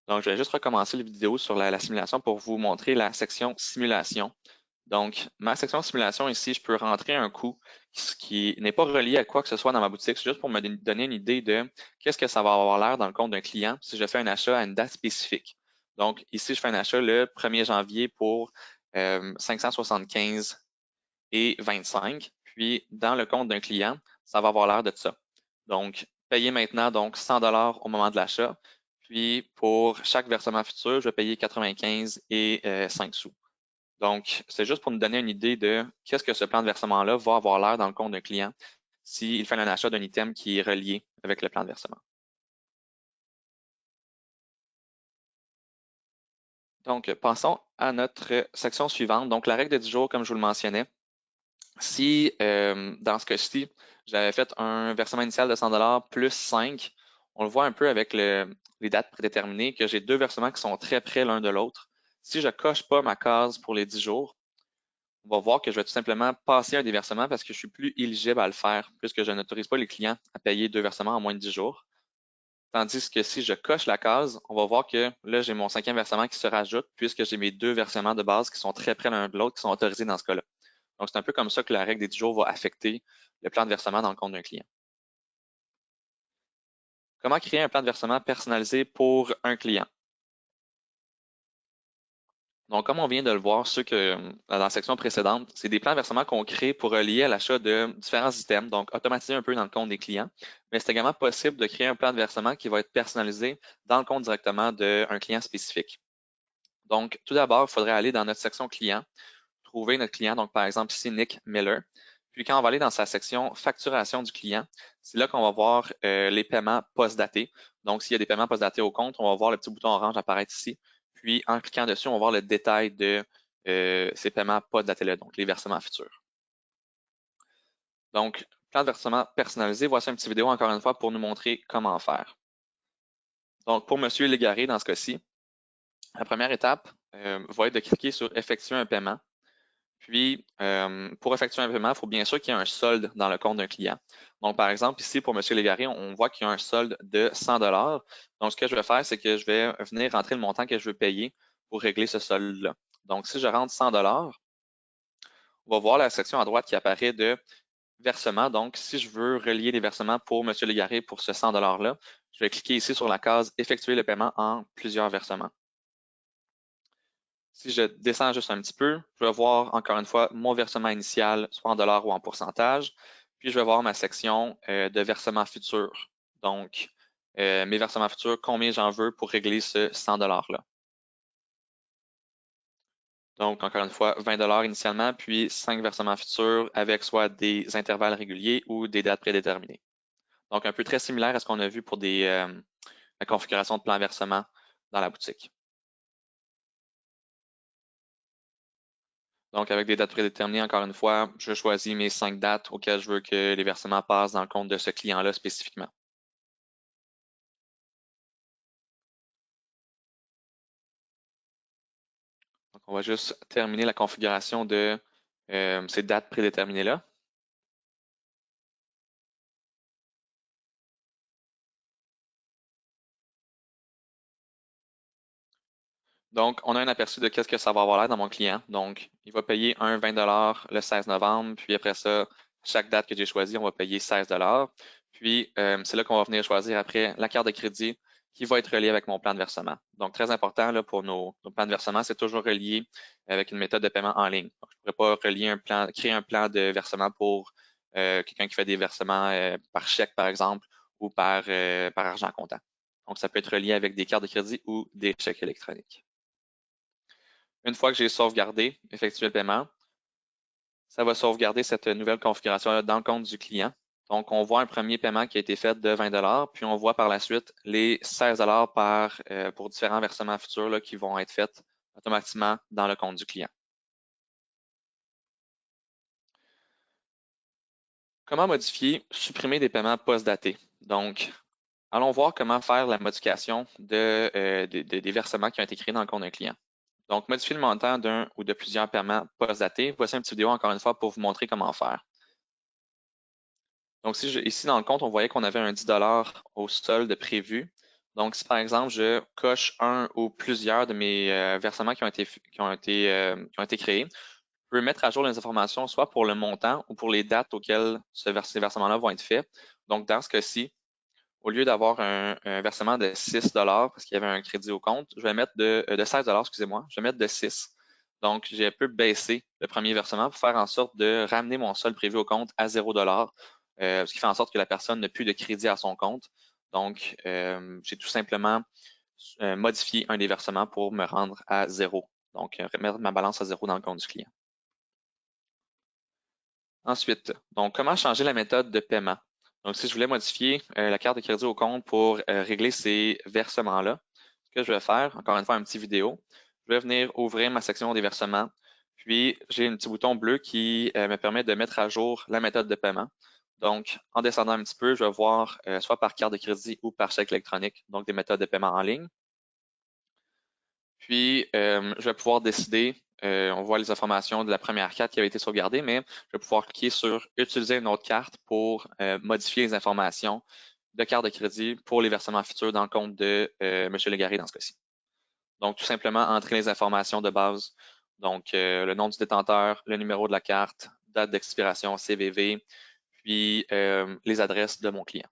Donc, je vais juste recommencer la vidéo sur la simulation pour vous montrer la section simulation. Donc, ma section simulation ici, je peux rentrer un coût qui n'est pas relié à quoi que ce soit dans ma boutique. C'est juste pour me donner une idée de qu'est-ce que ça va avoir l'air dans le compte d'un client si je fais un achat à une date spécifique. Donc, ici, je fais un achat le 1er janvier pour 575 et 25. Puis, dans le compte d'un client, ça va avoir l'air de ça. Donc, payer maintenant donc 100 $ au moment de l'achat. Puis, pour chaque versement futur, je vais payer 95 et 5 sous. Donc, c'est juste pour nous donner une idée de qu'est-ce que ce plan de versement-là va avoir l'air dans le compte d'un client s'il fait un achat d'un item qui est relié avec le plan de versement. Donc, passons à notre section suivante. Donc, la règle de 10 jours, comme je vous le mentionnais, si dans ce cas-ci, j'avais fait un versement initial de 100 $ plus 5, on le voit un peu avec les dates prédéterminées que j'ai deux versements qui sont très près l'un de l'autre. Si je ne coche pas ma case pour les 10 jours, on va voir que je vais tout simplement passer un des versements parce que je suis plus éligible à le faire, puisque je n'autorise pas les clients à payer deux versements en moins de 10 jours. Tandis que si je coche la case, on va voir que là, j'ai mon cinquième versement qui se rajoute, puisque j'ai mes deux versements de base qui sont très près l'un de l'autre, qui sont autorisés dans ce cas-là. Donc, c'est un peu comme ça que la règle des 10 jours va affecter le plan de versement dans le compte d'un client. Comment créer un plan de versement personnalisé pour un client? Donc, comme on vient de le voir, dans la section précédente, c'est des plans de versement qu'on crée pour relier à l'achat de différents items, donc automatiser un peu dans le compte des clients. Mais c'est également possible de créer un plan de versement qui va être personnalisé dans le compte directement d'un client spécifique. Donc, tout d'abord, il faudrait aller dans notre section client, trouver notre client, donc par exemple ici Nick Miller. Puis quand on va aller dans sa section facturation du client, c'est là qu'on va voir les paiements post-datés. Donc, s'il y a des paiements post-datés au compte, on va voir le petit bouton orange apparaître ici. Puis en cliquant dessus, on va voir le détail de ces paiements post-datés-là, donc les versements futurs. Donc, plan de versement personnalisé, voici une petite vidéo encore une fois pour nous montrer comment faire. Donc, pour M. Légaré, dans ce cas-ci, la première étape va être de cliquer sur effectuer un paiement. Puis, pour effectuer un paiement, il faut bien sûr qu'il y ait un solde dans le compte d'un client. Donc, par exemple, ici, pour M. Légaré, on voit qu'il y a un solde de 100 $. Donc, ce que je vais faire, c'est que je vais venir rentrer le montant que je veux payer pour régler ce solde-là. Donc, si je rentre 100 $, on va voir la section à droite qui apparaît de versement. Donc, si je veux relier les versements pour M. Légaré pour ce 100 $-là, je vais cliquer ici sur la case effectuer le paiement en plusieurs versements. Si je descends juste un petit peu, je vais voir encore une fois mon versement initial, soit en dollars ou en pourcentage. Puis je vais voir ma section de versements futurs. Donc, mes versements futurs, combien j'en veux pour régler ce 100 $-là. Donc, encore une fois, 20 $ initialement, puis 5 versements futurs avec soit des intervalles réguliers ou des dates prédéterminées. Donc, un peu très similaire à ce qu'on a vu pour la configuration de plan versement dans la boutique. Donc, avec des dates prédéterminées, encore une fois, je choisis mes 5 dates auxquelles je veux que les versements passent dans le compte de ce client-là spécifiquement. Donc, on va juste terminer la configuration de ces dates prédéterminées-là. Donc, on a un aperçu de qu'est-ce que ça va avoir l'air dans mon client. Donc, il va payer un 20 $ le 16 novembre, puis après ça, chaque date que j'ai choisie, on va payer 16 $. Puis, c'est là qu'on va venir choisir après la carte de crédit qui va être reliée avec mon plan de versement. Donc, très important là, pour nos plans de versement, c'est toujours relié avec une méthode de paiement en ligne. Donc, je ne pourrais pas relier créer un plan de versement pour quelqu'un qui fait des versements par chèque, par exemple, ou par argent comptant. Donc, ça peut être relié avec des cartes de crédit ou des chèques électroniques. Une fois que j'ai sauvegardé, effectué le paiement, ça va sauvegarder cette nouvelle configuration-là dans le compte du client. Donc, on voit un premier paiement qui a été fait de 20 $, puis on voit par la suite les 16 $ pour différents versements futurs là, qui vont être faits automatiquement dans le compte du client. Comment modifier, supprimer des paiements post-datés? Donc, allons voir comment faire la modification des versements qui ont été créés dans le compte d'un client. Donc, modifier le montant d'un ou de plusieurs paiements post-datés. Voici une petite vidéo encore une fois pour vous montrer comment faire. Donc, ici dans le compte, on voyait qu'on avait un 10 $ au solde prévu. Donc, si par exemple, je coche un ou plusieurs de mes versements qui ont été créés, je peux mettre à jour les informations soit pour le montant ou pour les dates auxquelles ces versements-là vont être faits. Donc, dans ce cas-ci, au lieu d'avoir un versement de 6 $ parce qu'il y avait un crédit au compte, je vais mettre de 16 $, excusez-moi, je vais mettre de 6. Donc, j'ai un peu baissé le premier versement pour faire en sorte de ramener mon solde prévu au compte à 0 $, ce qui fait en sorte que la personne n'a plus de crédit à son compte. Donc, j'ai tout simplement modifié un des versements pour me rendre à 0 Donc, remettre ma balance à zéro dans le compte du client. Ensuite, donc, comment changer la méthode de paiement? Donc, si je voulais modifier la carte de crédit au compte pour régler ces versements-là, ce que je vais faire, encore une fois, une petite vidéo, je vais venir ouvrir ma section des versements, puis j'ai un petit bouton bleu qui me permet de mettre à jour la méthode de paiement. Donc, en descendant un petit peu, je vais voir soit par carte de crédit ou par chèque électronique, donc des méthodes de paiement en ligne. Puis, je vais pouvoir décider, on voit les informations de la première carte qui avait été sauvegardée, mais je vais pouvoir cliquer sur Utiliser une autre carte pour modifier les informations de carte de crédit pour les versements futurs dans le compte de M. Légaré dans ce cas-ci. Donc, tout simplement, entrer les informations de base. Donc, le nom du détenteur, le numéro de la carte, date d'expiration, CVV, puis les adresses de mon client.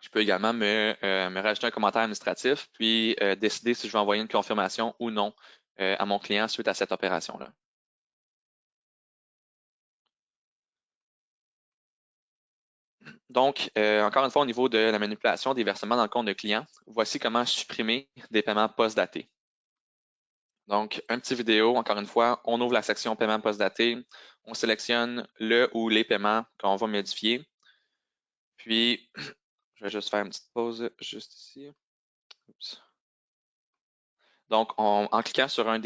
Je peux également me rajouter un commentaire administratif, puis décider si je veux envoyer une confirmation ou non à mon client suite à cette opération-là. Donc, encore une fois, au niveau de la manipulation des versements dans le compte de client, voici comment supprimer des paiements post-datés. Donc, un petit vidéo, encore une fois, on ouvre la section paiement post-daté, on sélectionne le ou les paiements qu'on va modifier. Puis, je vais juste faire une petite pause juste ici. Oups. Donc, en cliquant sur en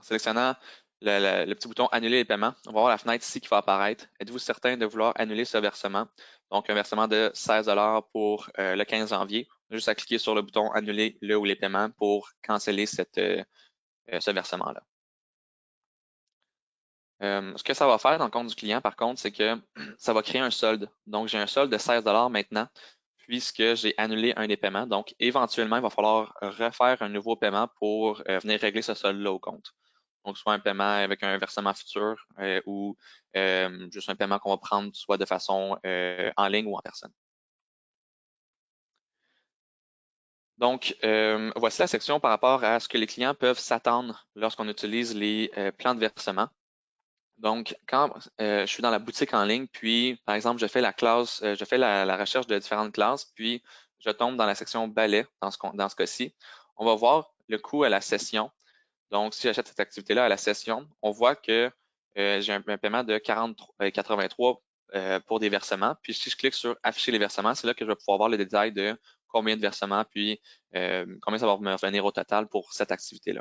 sélectionnant le petit bouton Annuler les paiements, on va voir la fenêtre ici qui va apparaître. Êtes-vous certain de vouloir annuler ce versement? Donc, un versement de 16 pour le 15 janvier. Juste à cliquer sur le bouton Annuler le ou les paiements pour canceller ce versement-là. Ce que ça va faire dans le compte du client, par contre, c'est que ça va créer un solde. Donc, j'ai un solde de 16 maintenant, puisque j'ai annulé un des paiements. Donc, éventuellement, il va falloir refaire un nouveau paiement pour venir régler ce solde-là au compte. Donc, soit un paiement avec un versement futur ou juste un paiement qu'on va prendre soit de façon en ligne ou en personne. Donc, voici la section par rapport à ce que les clients peuvent s'attendre lorsqu'on utilise les plans de versement. Donc, quand je suis dans la boutique en ligne, puis, par exemple, je fais la recherche de différentes classes, puis je tombe dans la section ballet dans ce cas-ci, on va voir le coût à la session. Donc, si j'achète cette activité-là à la session, on voit que j'ai un paiement de 40,83 pour des versements. Puis, si je clique sur Afficher les versements, c'est là que je vais pouvoir voir le détail de combien de versements, puis combien ça va me revenir au total pour cette activité-là.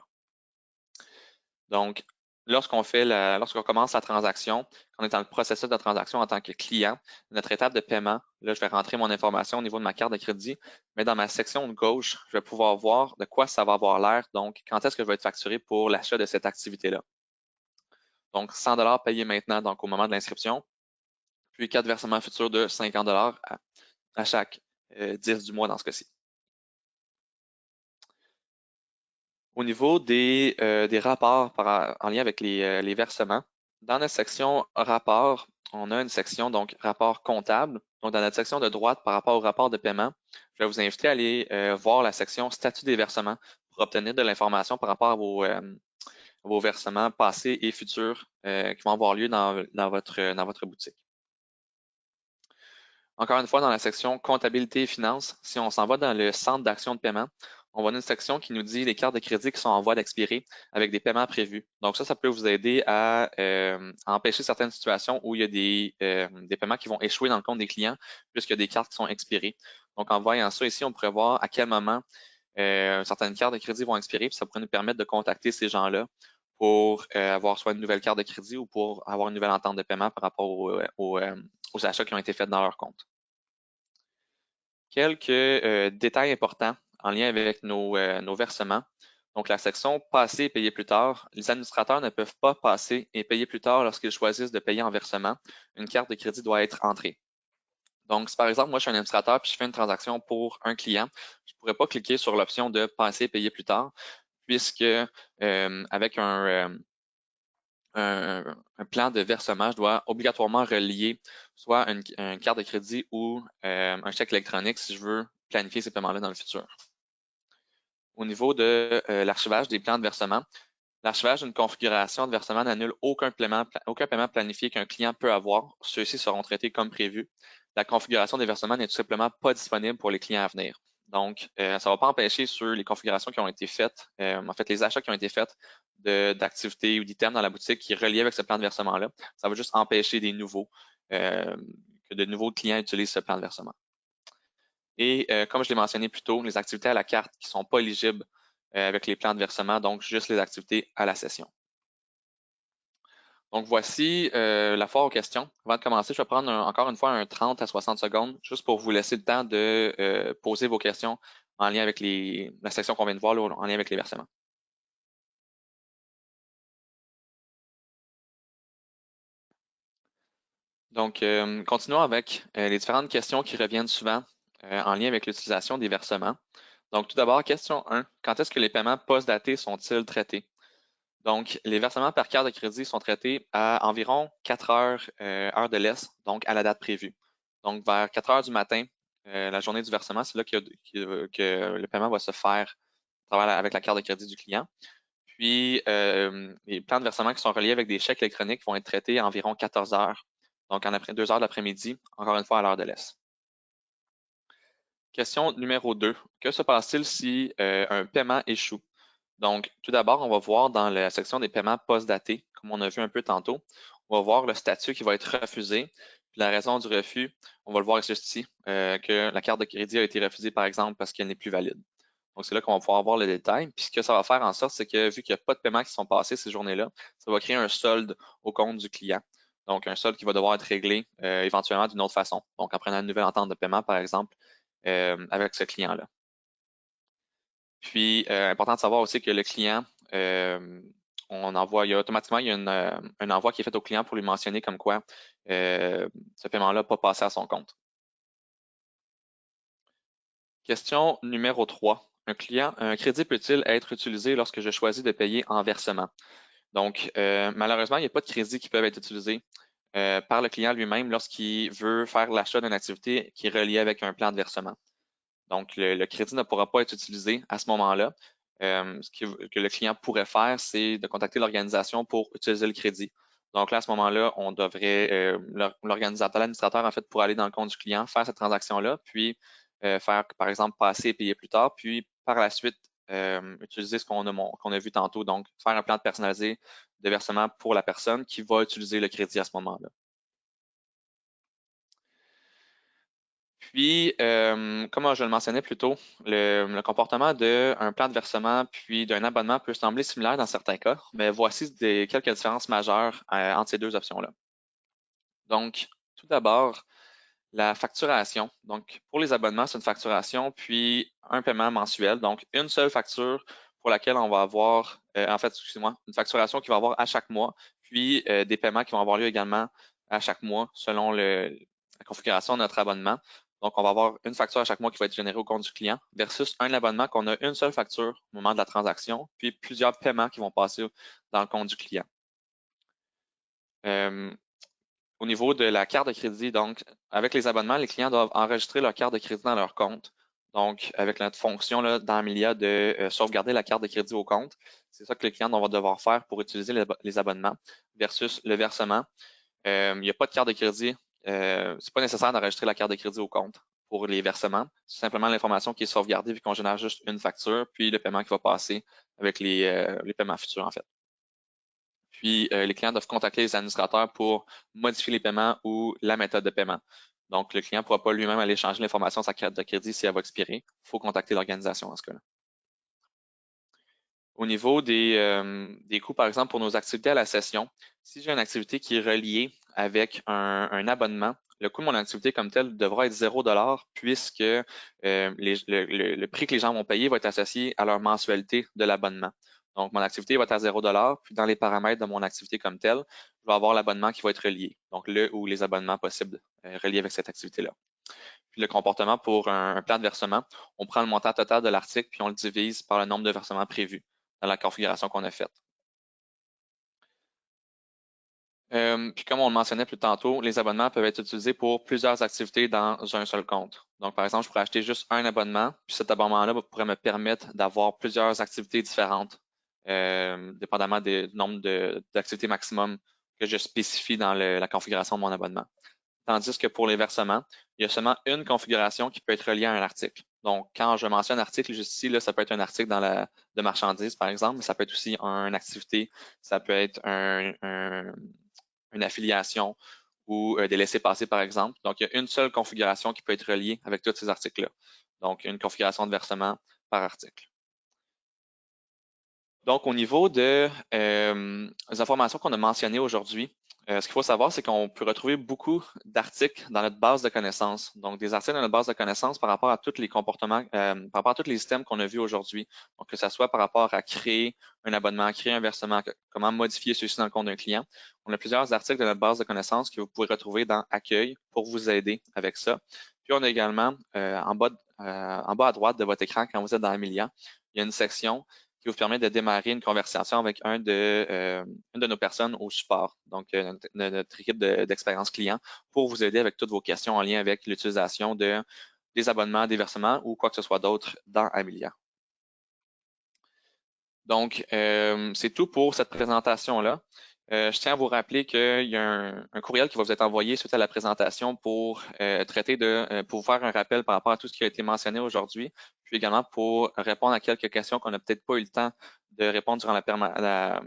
Donc, lorsqu'on commence la transaction, quand on est dans le processus de transaction en tant que client, notre étape de paiement, là, je vais rentrer mon information au niveau de ma carte de crédit, mais dans ma section de gauche, je vais pouvoir voir de quoi ça va avoir l'air. Donc, quand est-ce que je vais être facturé pour l'achat de cette activité-là. Donc, 100 payés maintenant, donc au moment de l'inscription, puis 4 versements futurs de 50 à chaque 10 du mois dans ce cas-ci. Au niveau des rapports en lien avec les versements, dans notre section rapports, on a une section donc rapport comptable. Donc, dans notre section de droite par rapport au rapport de paiement, je vais vous inviter à aller voir la section statut des versements pour obtenir de l'information par rapport à vos versements passés et futurs qui vont avoir lieu dans votre boutique. Encore une fois, dans la section comptabilité et finances, si on s'en va dans le centre d'action de paiement, on va dans une section qui nous dit les cartes de crédit qui sont en voie d'expirer avec des paiements prévus. Donc ça peut vous aider à empêcher certaines situations où il y a des paiements qui vont échouer dans le compte des clients puisqu'il y a des cartes qui sont expirées. Donc en voyant ça ici, on pourrait voir à quel moment certaines cartes de crédit vont expirer, puis ça pourrait nous permettre de contacter ces gens-là pour avoir soit une nouvelle carte de crédit ou pour avoir une nouvelle entente de paiement par rapport aux achats qui ont été faits dans leur compte. Quelques détails importants en lien avec nos versements. Donc, la section passer et payer plus tard. Les administrateurs ne peuvent pas passer et payer plus tard lorsqu'ils choisissent de payer en versement. Une carte de crédit doit être entrée. Donc, si par exemple, moi, je suis un administrateur puis je fais une transaction pour un client, je ne pourrais pas cliquer sur l'option de passer et payer plus tard, puisque avec un plan de versement, je dois obligatoirement relier soit une carte de crédit ou un chèque électronique si je veux planifier ces paiements-là dans le futur. Au niveau de l'archivage des plans de versement, l'archivage d'une configuration de versement n'annule aucun paiement planifié qu'un client peut avoir. Ceux-ci seront traités comme prévu. La configuration des versements n'est tout simplement pas disponible pour les clients à venir. Donc, ça ne va pas empêcher sur les configurations qui ont été faites, en fait, les achats qui ont été faits d'activités ou d'items dans la boutique qui est relié avec ce plan de versement-là. Ça va juste empêcher que de nouveaux clients utilisent ce plan de versement. Et comme je l'ai mentionné plus tôt, les activités à la carte qui ne sont pas éligibles avec les plans de versement, donc juste les activités à la session. Donc voici la foire aux questions. Avant de commencer, je vais prendre encore une fois un 30 à 60 secondes juste pour vous laisser le temps de poser vos questions en lien avec la section qu'on vient de voir, là, en lien avec les versements. Donc, continuons avec les différentes questions qui reviennent souvent en lien avec l'utilisation des versements. Donc, tout d'abord, question 1. Quand est-ce que les paiements post-datés sont-ils traités? Donc, les versements par carte de crédit sont traités à environ 4 heures, heure de l'Est, donc à la date prévue. Donc, vers 4 heures du matin, la journée du versement, c'est là que le paiement va se faire avec la carte de crédit du client. Puis, les plans de versement qui sont reliés avec des chèques électroniques vont être traités à environ 14 heures, donc après 2 heures de l'après-midi, encore une fois à l'heure de l'Est. Question numéro 2. Que se passe-t-il si un paiement échoue? Donc, tout d'abord, on va voir dans la section des paiements post-datés, comme on a vu un peu tantôt, on va voir le statut qui va être refusé. Puis la raison du refus, on va le voir ici, que la carte de crédit a été refusée, par exemple, parce qu'elle n'est plus valide. Donc, c'est là qu'on va pouvoir voir le détail. Puis ce que ça va faire en sorte, c'est que vu qu'il n'y a pas de paiements qui sont passés ces journées-là, ça va créer un solde au compte du client. Donc, un solde qui va devoir être réglé éventuellement d'une autre façon. Donc, en prenant une nouvelle entente de paiement, par exemple, avec ce client-là. Puis, important de savoir aussi que le client, on envoie, automatiquement, il y a un envoi qui est fait au client pour lui mentionner comme quoi ce paiement-là n'a pas passé à son compte. Question numéro 3. Un crédit peut-il être utilisé lorsque je choisis de payer en versement? Donc, malheureusement, il n'y a pas de crédits qui peuvent être utilisés par le client lui-même lorsqu'il veut faire l'achat d'une activité qui est reliée avec un plan de versement. Donc, le crédit ne pourra pas être utilisé à ce moment-là. Que le client pourrait faire, c'est de contacter l'organisation pour utiliser le crédit. Donc là, à ce moment-là, on devrait, l'organisateur, l'administrateur, en fait, pour aller dans le compte du client, faire cette transaction-là, puis faire, par exemple, passer et payer plus tard, puis par la suite, utiliser ce qu'on a vu tantôt, donc faire un plan de personnalisé de versement pour la personne qui va utiliser le crédit à ce moment-là. Puis, comme je le mentionnais plus tôt, le comportement d'un plan de versement puis d'un abonnement peut sembler similaire dans certains cas, mais voici quelques différences majeures entre ces deux options-là. Donc, tout d'abord, la facturation. Donc, pour les abonnements, c'est une facturation puis un paiement mensuel. Donc, une seule facture pour laquelle on va avoir, excusez-moi, une facturation qui va avoir à chaque mois, puis des paiements qui vont avoir lieu également à chaque mois selon la configuration de notre abonnement. Donc, on va avoir une facture à chaque mois qui va être générée au compte du client versus un abonnement qu'on a une seule facture au moment de la transaction, puis plusieurs paiements qui vont passer dans le compte du client. Au niveau de la carte de crédit, donc, avec les abonnements, les clients doivent enregistrer leur carte de crédit dans leur compte. Donc, avec notre fonction là, dans Amelia de sauvegarder la carte de crédit au compte, c'est ça que les clients vont devoir faire pour utiliser les abonnements versus le versement. Il n'y a pas de carte de crédit. C'est pas nécessaire d'enregistrer la carte de crédit au compte pour les versements. C'est simplement l'information qui est sauvegardée vu qu'on génère juste une facture, puis le paiement qui va passer avec les paiements futurs, en fait. Puis, les clients doivent contacter les administrateurs pour modifier les paiements ou la méthode de paiement. Donc, le client ne pourra pas lui-même aller changer l'information de sa carte de crédit si elle va expirer. Il faut contacter l'organisation dans ce cas-là. Au niveau des coûts, par exemple, pour nos activités à la session, si j'ai une activité qui est reliée avec un abonnement, le coût de mon activité comme tel devra être 0 puisque le prix que les gens vont payer va être associé à leur mensualité de l'abonnement. Donc, mon activité va être à 0 puis dans les paramètres de mon activité comme telle, je vais avoir l'abonnement qui va être relié, donc le ou les abonnements possibles reliés avec cette activité-là. Puis le comportement pour un plan de versement, on prend le montant total de l'article puis on le divise par le nombre de versements prévus dans la configuration qu'on a faite. Puis comme on le mentionnait plus tantôt, les abonnements peuvent être utilisés pour plusieurs activités dans un seul compte. Donc, par exemple, je pourrais acheter juste un abonnement, puis cet abonnement-là pourrait me permettre d'avoir plusieurs activités différentes, dépendamment du nombre d'activités maximum que je spécifie dans la configuration de mon abonnement. Tandis que pour les versements, il y a seulement une configuration qui peut être reliée à un article. Donc, quand je mentionne article, juste ici, là, ça peut être un article de marchandises, par exemple, mais ça peut être aussi une activité, ça peut être une affiliation ou des laissez-passer, par exemple. Donc, il y a une seule configuration qui peut être reliée avec tous ces articles-là. Donc, une configuration de versement par article. Donc, au niveau des informations qu'on a mentionnées aujourd'hui, ce qu'il faut savoir, c'est qu'on peut retrouver beaucoup d'articles dans notre base de connaissances. Donc, des articles dans notre base de connaissances par rapport à tous les comportements, par rapport à tous les systèmes qu'on a vus aujourd'hui. Donc, que ce soit par rapport à créer un abonnement, créer un versement, comment modifier ceci dans le compte d'un client. On a plusieurs articles de notre base de connaissances que vous pouvez retrouver dans Accueil pour vous aider avec ça. Puis, on a également en bas à droite de votre écran, quand vous êtes dans Amelia, il y a une section qui vous permet de démarrer une conversation avec une de nos personnes au support, donc notre équipe d'expérience client, pour vous aider avec toutes vos questions en lien avec l'utilisation des abonnements, des versements ou quoi que ce soit d'autre dans Amelia. Donc, c'est tout pour cette présentation-là. Je tiens à vous rappeler qu'il y a un courriel qui va vous être envoyé suite à la présentation pour pour vous faire un rappel par rapport à tout ce qui a été mentionné aujourd'hui, puis également pour répondre à quelques questions qu'on n'a peut-être pas eu le temps de répondre durant la